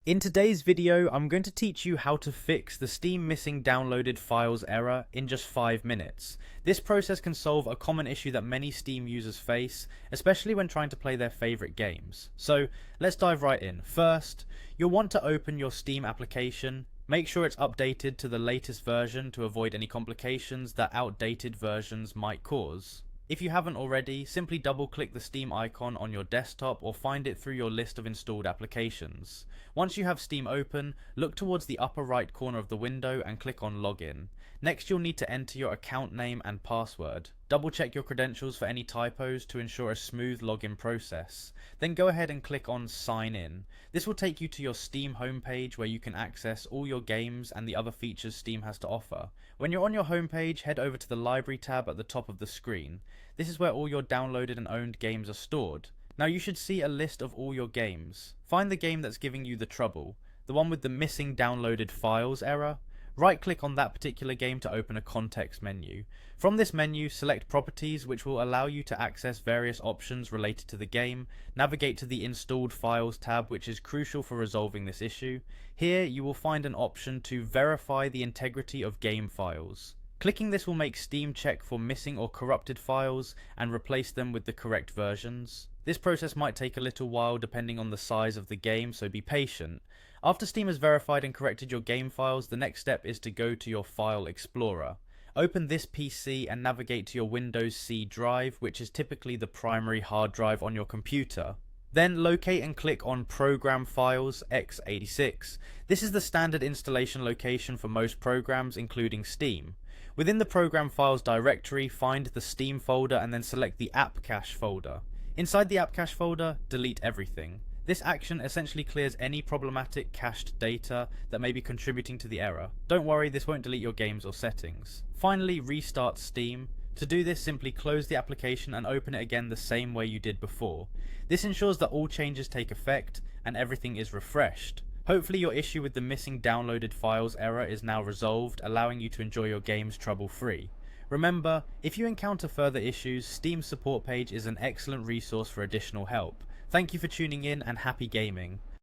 In today's video, I'm going to teach you how to fix the Steam missing downloaded files error in just 5 minutes. This process can solve a common issue that many Steam users face, especially when trying to play their favorite games. So let's dive right in. First, you'll want to open your Steam application. Make sure it's updated to the latest version to avoid any complications that outdated versions might cause. If you haven't already, simply double click the Steam icon on your desktop or find it through your list of installed applications. Once you have Steam open, look towards the upper right corner of the window and click on Login. Next, you'll need to enter your account name and password. Double check your credentials for any typos to ensure a smooth login process. Then go ahead and click on Sign In. This will take you to your Steam homepage where you can access all your games and the other features Steam has to offer. When you're on your homepage, head over to the Library tab at the top of the screen. This is where all your downloaded and owned games are stored. Now you should see a list of all your games. Find the game that's giving you the trouble, the one with the missing downloaded files error. Right click on that particular game to open a context menu. From this menu, select Properties, which will allow you to access various options related to the game. Navigate to the Installed Files tab, which is crucial for resolving this issue. Here you will find an option to verify the integrity of game files. Clicking this will make Steam check for missing or corrupted files and replace them with the correct versions. This process might take a little while depending on the size of the game, so be patient. After Steam has verified and corrected your game files, the next step is to go to your File Explorer. Open this PC and navigate to your Windows C drive, which is typically the primary hard drive on your computer. Then locate and click on Program Files x86. This is the standard installation location for most programs, including Steam. Within the Program Files directory, find the Steam folder and then select the App Cache folder. Inside the App Cache folder, delete everything. This action essentially clears any problematic cached data that may be contributing to the error. Don't worry, this won't delete your games or settings. Finally, restart Steam. To do this, simply close the application and open it again the same way you did before. This ensures that all changes take effect and everything is refreshed. Hopefully your issue with the missing downloaded files error is now resolved, allowing you to enjoy your games trouble-free. Remember, if you encounter further issues, Steam's support page is an excellent resource for additional help. Thank you for tuning in and happy gaming.